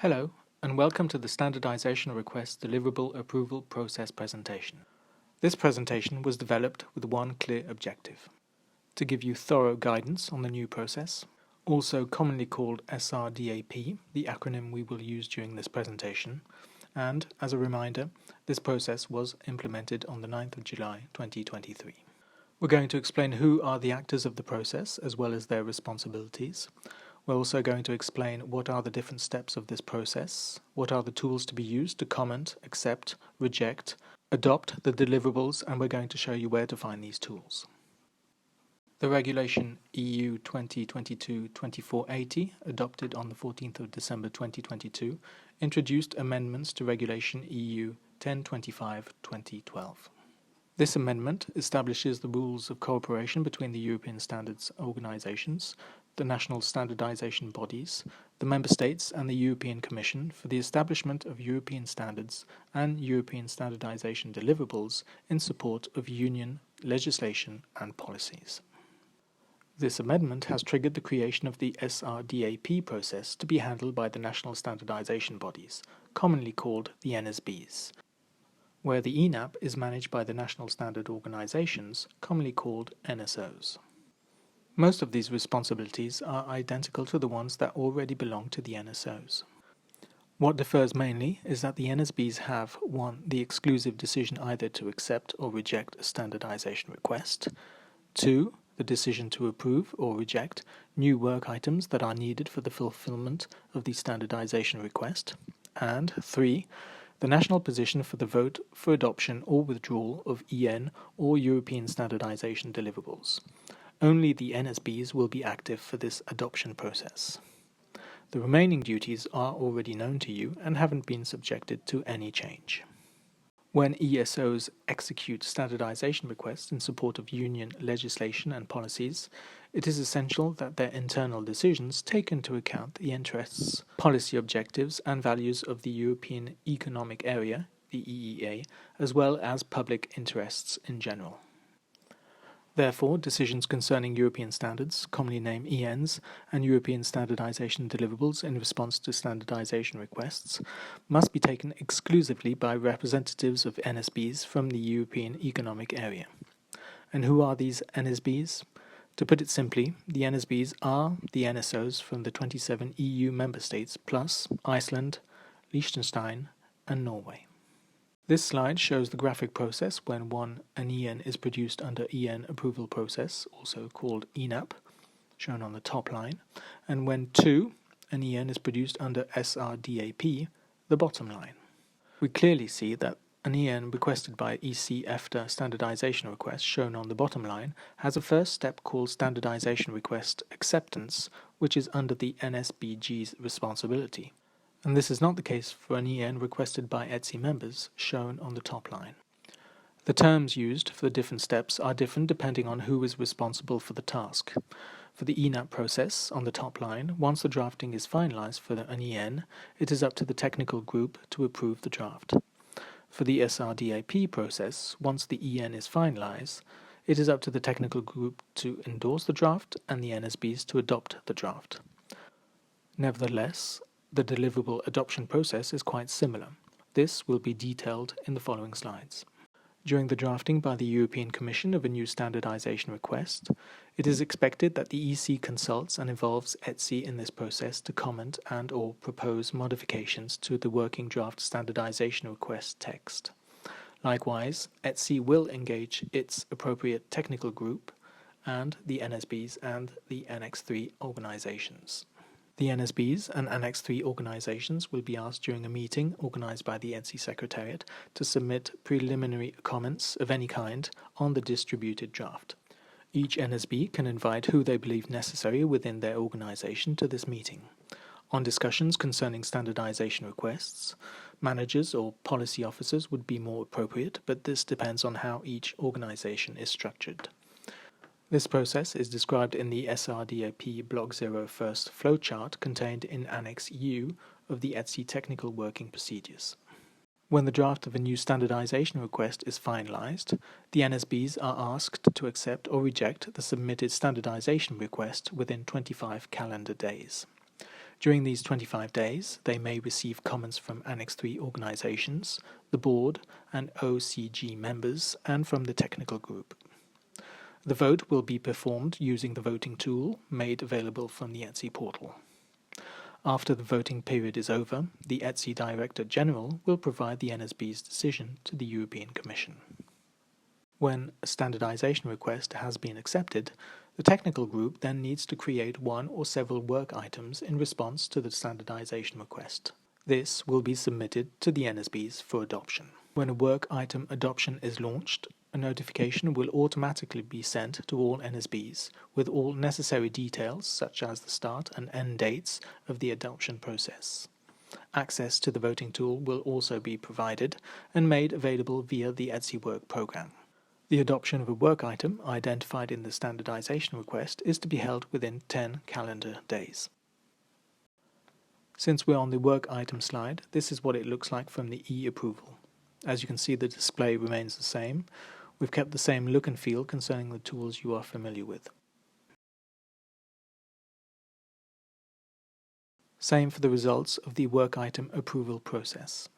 Hello, and welcome to the Standardization Request Deliverable Approval Process presentation. This presentation was developed with one clear objective: to give you thorough guidance on the new process, also commonly called SRdAP, the acronym we will use during this presentation, and, as a reminder, this process was implemented on the 9th of July 2023. We're going to explain who are the actors of the process as well as their responsibilities. We're also going to explain what are the different steps of this process, what are the tools to be used to comment, accept, reject, adopt the deliverables, and we're going to show you where to find these tools. The Regulation EU 2022-2480, adopted on the 14th of December 2022, introduced amendments to Regulation EU 1025-2012. This amendment establishes the rules of cooperation between the European standards organisations, the national standardisation bodies, the Member States and the European Commission for the establishment of European standards and European standardisation deliverables in support of Union legislation and policies. This amendment has triggered the creation of the SRdAP process to be handled by the national standardisation bodies, commonly called the NSBs, where the ENAP is managed by the national standard organisations, commonly called NSOs. Most of these responsibilities are identical to the ones that already belong to the NSOs. What differs mainly is that the NSBs have 1. The exclusive decision either to accept or reject a standardisation request, 2. The decision to approve or reject new work items that are needed for the fulfillment of the standardisation request, and 3. The national position for the vote for adoption or withdrawal of EN or European standardisation deliverables. Only the NSBs will be active for this adoption process. The remaining duties are already known to you and haven't been subjected to any change. When ESOs execute standardisation requests in support of Union legislation and policies, it is essential that their internal decisions take into account the interests, policy objectives and values of the European Economic Area, the EEA, as well as public interests in general. Therefore, decisions concerning European standards, commonly named ENs, and European standardisation deliverables in response to standardisation requests must be taken exclusively by representatives of NSBs from the European Economic Area. And who are these NSBs? To put it simply, the NSBs are the NSOs from the 27 EU member states plus Iceland, Liechtenstein, and Norway. This slide shows the graphic process when an EN is produced under EN approval process, also called ENAP, shown on the top line, and when an EN is produced under SRdAP, the bottom line. We clearly see that an EN requested by EC/EFTA standardization request, shown on the bottom line, has a first step called standardization request acceptance, which is under the NSBG's responsibility. And this is not the case for an EN requested by ETSI members, shown on the top line. The terms used for the different steps are different depending on who is responsible for the task. For the ENAP process, on the top line, once the drafting is finalized for an EN, it is up to the technical group to approve the draft. For the SRdAP process, once the EN is finalized, it is up to the technical group to endorse the draft and the NSBs to adopt the draft. Nevertheless, the deliverable adoption process is quite similar. This will be detailed in the following slides. During the drafting by the European Commission of a new standardization request, it is expected that the EC consults and involves ETSI in this process to comment and/or propose modifications to the working draft standardization request text. Likewise, ETSI will engage its appropriate technical group and the NSBs and the Annex 3 organizations. The NSBs and Annex 3 organizations will be asked during a meeting organized by the ETSI Secretariat to submit preliminary comments of any kind on the distributed draft. Each NSB can invite who they believe necessary within their organization to this meeting. On discussions concerning standardization requests, managers or policy officers would be more appropriate, but this depends on how each organization is structured. This process is described in the SRdAP Block 0 first flowchart contained in Annex U of the ETSI Technical Working Procedures. When the draft of a new standardization request is finalized, the NSBs are asked to accept or reject the submitted standardization request within 25 calendar days. During these 25 days, they may receive comments from Annex 3 organizations, the board and OCG members, and from the technical group. The vote will be performed using the voting tool made available from the ETSI portal. After the voting period is over, the ETSI Director General will provide the NSB's decision to the European Commission. When a standardization request has been accepted, the technical group then needs to create one or several work items in response to the standardization request. This will be submitted to the NSBs for adoption. When a work item adoption is launched, a notification will automatically be sent to all NSBs with all necessary details such as the start and end dates of the adoption process. Access to the voting tool will also be provided and made available via the ETSI work program. The adoption of a work item identified in the standardization request is to be held within 10 calendar days. Since we're on the work item slide, this is what it looks like from the e-approval. As you can see, the display remains the same. We've kept the same look and feel concerning the tools you are familiar with. Same for the results of the work item approval process.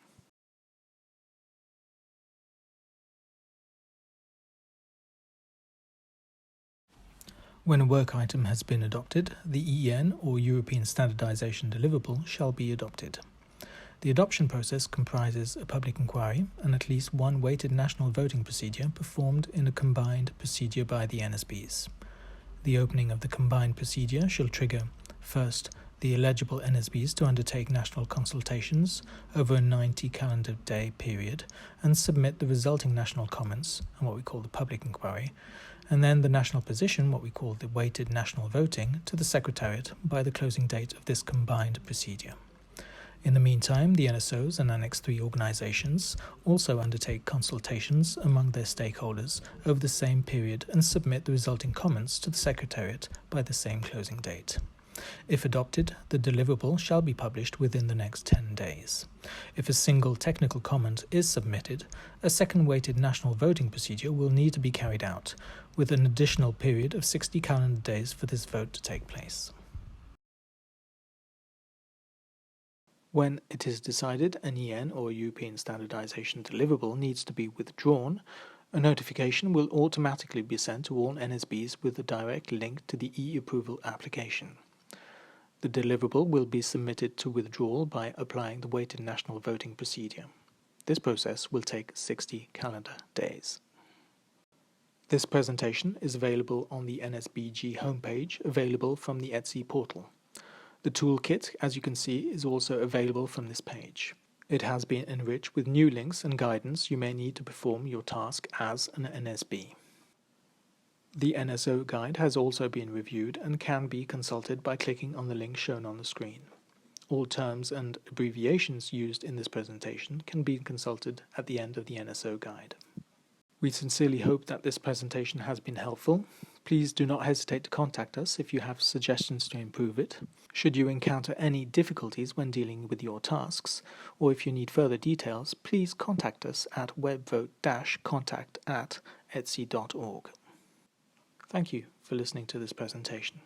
When a work item has been adopted, the EN or European Standardization Deliverable shall be adopted. The adoption process comprises a public inquiry and at least one weighted national voting procedure performed in a combined procedure by the NSBs. The opening of the combined procedure shall trigger, first, the eligible NSBs to undertake national consultations over a 90 calendar day period and submit the resulting national comments, and what we call the public inquiry, and then the national position, what we call the weighted national voting, to the Secretariat by the closing date of this combined procedure. In the meantime, the NSOs and Annex 3 organizations also undertake consultations among their stakeholders over the same period and submit the resulting comments to the Secretariat by the same closing date. If adopted, the deliverable shall be published within the next 10 days. If a single technical comment is submitted, a second weighted national voting procedure will need to be carried out, with an additional period of 60 calendar days for this vote to take place. When it is decided an EN or European Standardization Deliverable needs to be withdrawn, a notification will automatically be sent to all NSBs with a direct link to the e-approval application. The deliverable will be submitted to withdrawal by applying the weighted national voting procedure. This process will take 60 calendar days. This presentation is available on the NSBG homepage, available from the ETSI portal. The toolkit, as you can see, is also available from this page. It has been enriched with new links and guidance you may need to perform your task as an NSB. The NSO guide has also been reviewed and can be consulted by clicking on the link shown on the screen. All terms and abbreviations used in this presentation can be consulted at the end of the NSO guide. We sincerely hope that this presentation has been helpful. Please do not hesitate to contact us if you have suggestions to improve it. Should you encounter any difficulties when dealing with your tasks, or if you need further details, please contact us at webvote-contact@etsi.org. Thank you for listening to this presentation.